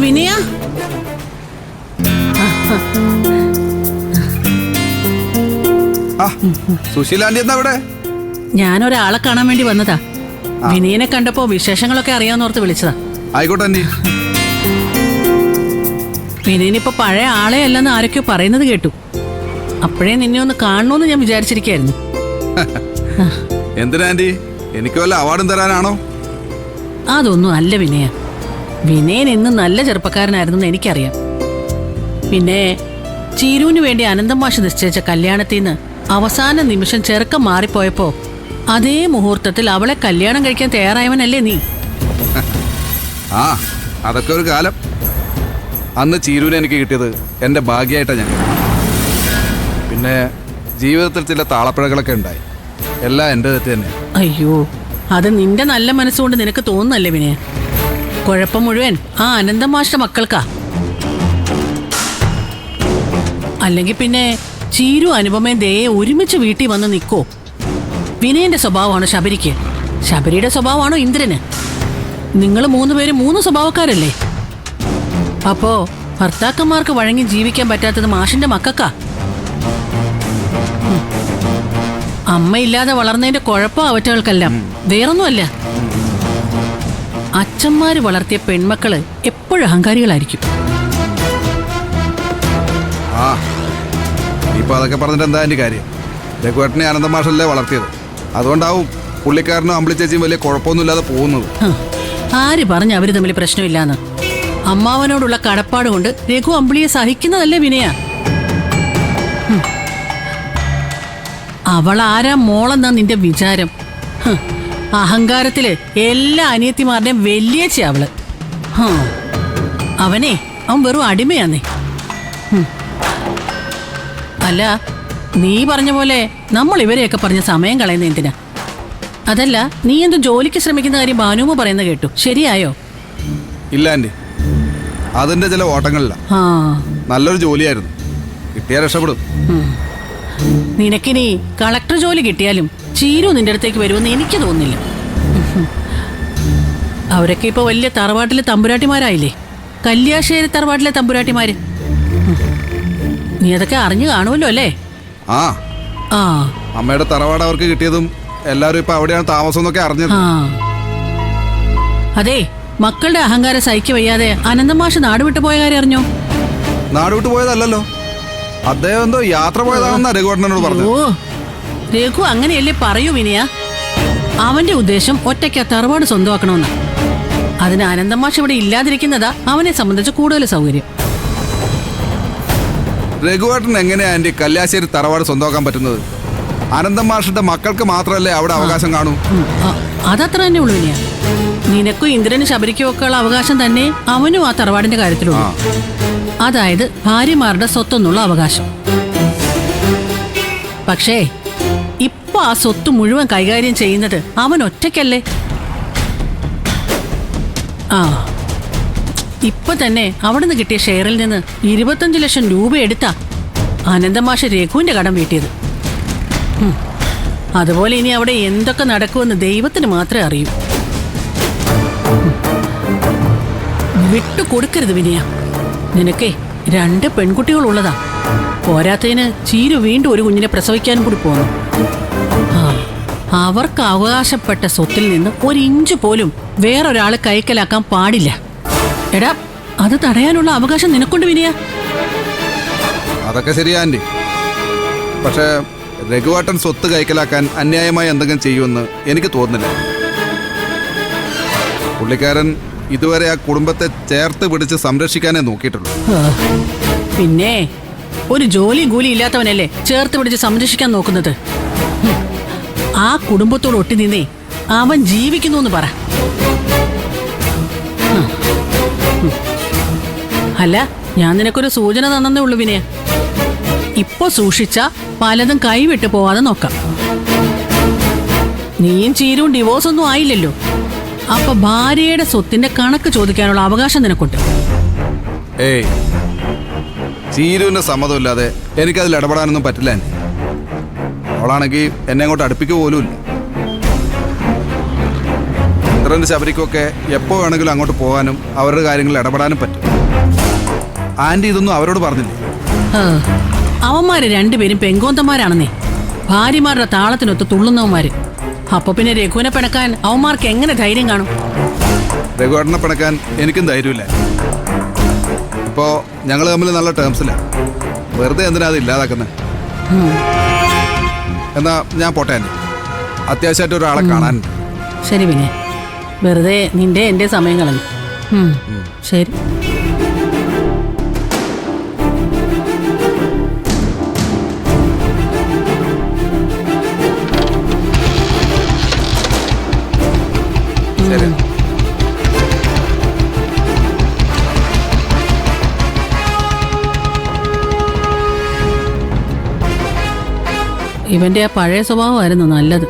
വിനയ, സുശീലാന്റി എന്നാ ഇവിടെ? ഞാനൊരാളെ കാണാൻ വേണ്ടി വന്നതാ. വിനയനെ കണ്ടപ്പോ വിശേഷങ്ങളൊക്കെ അറിയാന്നോർത്ത് വിളിച്ചതാ. ആയിക്കോട്ടെ ആന്റി. വിനയനിപ്പോ പഴയ ആളെ അല്ലെന്ന് ആരൊക്കെയോ പറയുന്നത് കേട്ടു. അപ്പോഴേ നിന്നെ ഒന്ന് കാണണമെന്ന് ഞാൻ വിചാരിച്ചിരിക്കായിരുന്നു. എന്തിനാ ആന്റി? എനിക്ക് വല്ല അവാർഡും തരാനാണോ? അതൊന്നും അല്ല വിനയ. വിനയൻ ഇന്ന് നല്ല ചെറുപ്പക്കാരനായിരുന്നെന്ന് എനിക്കറിയാം. പിന്നെ ചീരുവിന് വേണ്ടി അനന്തം മാഷ് നിശ്ചയിച്ച കല്യാണത്തിന്ന് അവസാന നിമിഷം ചെറുക്കം മാറിപ്പോയപ്പോ അതേ മുഹൂർത്തത്തിൽ അവളെ കല്യാണം കഴിക്കാൻ തയ്യാറായവനല്ലേ നീ? ആ, അതൊക്കെ ഒരു കാലം. അന്ന് ചീരുവിനെ എനിക്ക് കിട്ടിയത് എൻ്റെ ഭാഗ്യമായിട്ടാണ് ഞാൻ. പിന്നെ ജീവിതത്തിൽ ചില താളപ്പിഴകളൊക്കെ ഉണ്ടായി. എല്ലാം എൻ്റെ തെറ്റ് തന്നെ. അയ്യോ, അത് നിന്റെ നല്ല മനസ്സുകൊണ്ട് നിനക്ക് തോന്നുന്നല്ലേ വിനയ? കുഴപ്പം മുഴുവൻ ആ അനന്തം മാഷിന്റെ മക്കൾക്കാ. അല്ലെങ്കിൽ പിന്നെ ചീരു അനുപമയും ദയെ ഒരുമിച്ച് വീട്ടിൽ വന്ന് നിൽക്കോ? വിനയന്റെ സ്വഭാവമാണോ ശബരിക്ക്? ശബരിയുടെ സ്വഭാവമാണോ ഇന്ദ്രന്? നിങ്ങൾ 3 പേരും 3 സ്വഭാവക്കാരല്ലേ? അപ്പോ ഭർത്താക്കന്മാർക്ക് വഴങ്ങി ജീവിക്കാൻ പറ്റാത്തത് മാഷിന്റെ മക്കൾക്കാ. അമ്മയില്ലാതെ വളർന്നതിന്റെ കുഴപ്പം അവറ്റകൾക്കെല്ലാം, വേറൊന്നുമല്ല. അച്ഛന്മാര് വളർത്തിയ പെൺമക്കള് എപ്പോഴും അഹങ്കാരികളായിരിക്കും. ആ, ഇപ്പൊ അതൊക്കെ പറഞ്ഞിട്ട് എന്താ എൻ്റെ കാര്യം? രഘുവേട്ടനെ അനന്തം മാഷല്ലേ വളർത്തിയത്. അതുകൊണ്ടാവും പുള്ളിക്കാരനും അമ്പിളി ചേച്ചിയും വലിയ കുഴപ്പമൊന്നുമില്ലാതെ പോകുന്നത്. ആര് പറഞ്ഞ് അവര് തമ്മിൽ പ്രശ്നമില്ലാന്ന്? അമ്മാവനോടുള്ള കടപ്പാട് കൊണ്ട് രഘു അമ്പിളിയെ സഹിക്കുന്നതല്ലേ വിനയ? അവൾ ആരാ മോളെന്നാ നിന്റെ വിചാരം? അഹങ്കാരത്തില് എല്ലാ അനിയത്തിമാരുടെയും വലിയച്ചി അവള്. അവൻ വെറും അടിമയാന്നേ. അല്ല, നീ പറഞ്ഞ പോലെ നമ്മൾ ഇവരെയൊക്കെ പറഞ്ഞ സമയം കളയുന്ന എന്തിനാ? അതല്ല, നീ എന്തും ജോലിക്ക് ശ്രമിക്കുന്ന കാര്യം ഭാനുമ പറയുന്ന കേട്ടു. ശരിയായോ? ഇല്ല ആന്റി, അതിന്റെ ചില ഓട്ടങ്ങളില്ല. നല്ലൊരു ജോലിയായിരുന്നു, കിട്ടിയാൽ രക്ഷപ്പെടും. നിനക്കിനി കളക്ടർ ജോലി കിട്ടിയാലും ചീരു നിന്റെ അടുത്തേക്ക് വരുമെന്ന് എനിക്ക് തോന്നുന്നില്ല. അവരൊക്കെ ഇപ്പൊ വലിയ തറവാട്ടിലെ തമ്പുരാട്ടിമാരായില്ലേ, കല്യാശ്ശേരി തറവാട്ടിലെ തമ്പുരാട്ടിമാര്. നീ അതൊക്കെ അറിഞ്ഞു കാണുമല്ലോ അല്ലേ? ആ, അമ്മയുടെ തറവാട് അവർക്ക് കിട്ടിയതും എല്ലാരും ഇപ്പൊ അവിടെയാണ് താമസം എന്നൊക്കെ അറിഞ്ഞത്. അതെ, മക്കളുടെ അഹങ്കാരം സഹിക്ക വയ്യാതെ അനന്തമാഷ് നാട് വിട്ടു പോയ കാര്യം അറിഞ്ഞോ? നാട് വിട്ടു പോയതല്ലോ, അദ്ദേഹം എന്തോ യാത്ര പോയതാണെന്നാ രഘുവേട്ടനോട് പറഞ്ഞു. ഓ, രഘു അങ്ങനെയല്ലേ പറയൂ വിനയ. അവന്റെ ഉദ്ദേശം ഒറ്റയ്ക്ക് തറവാട് സ്വന്തമാക്കണമെന്നാ. അതിന് അനന്തമാഷ് ഇവിടെ ഇല്ലാതിരിക്കുന്നതാ അവനെ സംബന്ധിച്ച് കൂടുതൽ സൗകര്യം. രഘുവേട്ടൻ എങ്ങനെയാ ആന്റി കല്യാശ്ശേരി തറവാട് സ്വന്തമാക്കാൻ പറ്റുന്നത്? അനന്തം മാഷിന്റെ മക്കൾക്ക് മാത്രമല്ലേ അവിടെ അവകാശം കാണൂ. അതത്ര തന്നെ ഉള്ളൂ വിനയ. നിനക്കും ഇന്ദ്രനും ശബരിക്കും ഒക്കെ ഉള്ള അവകാശം തന്നെ അവനും ആ തറവാടിന്റെ കാര്യത്തിലുള്ളൂ. അതായത് ഭാര്യമാരുടെ സ്വത്തൊന്നുള്ള അവകാശം. പക്ഷേ ഇപ്പൊ ആ സ്വത്ത് മുഴുവൻ കൈകാര്യം ചെയ്യുന്നത് അവൻ ഒറ്റയ്ക്കല്ലേ? ഇപ്പൊ തന്നെ അവിടുന്ന് കിട്ടിയ ഷെയറിൽ നിന്ന് 25 ലക്ഷം രൂപ എടുത്താ അനന്തമാഷ് രഘുവിന്റെ കടം വീട്ടിയത്. അതുപോലെ ഇനി അവിടെ എന്തൊക്കെ നടക്കുമെന്ന് ദൈവത്തിന് മാത്രമേ അറിയൂ. വിട്ടുകൊടുക്കരുത് വിനയ. നിനക്കേ 2 പെൺകുട്ടികളുള്ളതാ. പോരാത്തതിന് ചീരു വീണ്ടും ഒരു കുഞ്ഞിനെ പ്രസവിക്കാനും കൂടി പോകുന്നു. അവർക്ക് അവകാശപ്പെട്ട സ്വത്തിൽ നിന്ന് 1 ഇഞ്ച് പോലും വേറൊരാള് കൈക്കലാക്കാൻ പാടില്ല. എടാ, അത് തടയാനുള്ള അവകാശം നിനക്കൊണ്ട് വിനയ. അതൊക്കെ ശരിയാ ആന്റി. പക്ഷേ രഘുവേട്ടൻ സ്വത്ത് കൈക്കലാക്കാൻ അന്യായമായി എന്തെങ്കിലും ചെയ്യുമെന്ന് എനിക്ക് തോന്നുന്നില്ല. പുള്ളിക്കാരൻ ഇതുവരെ ആ കുടുംബത്തെ ചേർത്ത് പിടിച്ച് സംരക്ഷിക്കാനേ നോക്കിയിട്ടുള്ളൂ. പിന്നെ ഒരു ജോലിയും കൂലി ഇല്ലാത്തവനല്ലേ ചേർത്ത് പിടിച്ച് സംരക്ഷിക്കാൻ നോക്കുന്നത്? ആ കുടുംബത്തോട് ഒട്ടി നിന്നേ അവൻ ജീവിക്കുന്നു എന്ന് പറ. അല്ല, ഞാൻ നിനക്കൊരു സൂചന തന്നേ ഉള്ളൂ വിനയ. ഇപ്പൊ സൂക്ഷിച്ച പലതും കൈവിട്ട് പോവാതെ നോക്കാം. നീയും ചീരും ഡിവോഴ്സ് ഒന്നും ആയില്ലല്ലോ. അപ്പൊ ഭാര്യയുടെ സ്വത്തിന്റെ കണക്ക് ചോദിക്കാനുള്ള അവകാശം നിനക്കുണ്ട്. ഏയ്, ചീരുവിന്റെ സമ്മതമില്ലാതെ എനിക്കതിൽ ഇടപെടാനൊന്നും പറ്റില്ല. അവളാണെങ്കിൽ എന്നെ അങ്ങോട്ട് അടുപ്പിക്കുക പോലും ഇല്ല. ഇന്ദ്രന്റെ ശബരിക്കൊക്കെ എപ്പോ വേണമെങ്കിലും അങ്ങോട്ട് പോകാനും അവരുടെ കാര്യങ്ങളിൽ ഇടപെടാനും പറ്റും. ആന്റി ഇതൊന്നും അവരോട് പറഞ്ഞില്ലേ? ആ, അവന്മാര് രണ്ടുപേരും പെങ്കോന്തന്മാരാണെന്നേ. ഭാര്യമാരുടെ താളത്തിനൊത്ത് തുള്ളുന്നവന്മാര്. അപ്പൊ പിന്നെ രഘുവിനെ പിണക്കാൻ അവന്മാർക്ക് എങ്ങനെ ധൈര്യം കാണും? രഘുവേട്ടനെ പിണക്കാൻ എനിക്കും ധൈര്യമില്ല. ഇപ്പോ ഞങ്ങൾ തമ്മിൽ നല്ല ടേംസില്ല. വെറുതെ എന്തിനാ അത് ഇല്ലാതാക്കുന്നത്? എന്നാ ഞാൻ പോട്ടെ ആന്റി, അത്യാവശ്യമായിട്ട് ഒരാളെ കാണാനുണ്ട്. ശരി പിന്നെ, വെറുതെ നിന്റെ എന്റെ സമയം കളഞ്ഞു. ശരി. ശരി. ഇവന്റെ ആ പഴയ സ്വഭാവമായിരുന്നു നല്ലത്.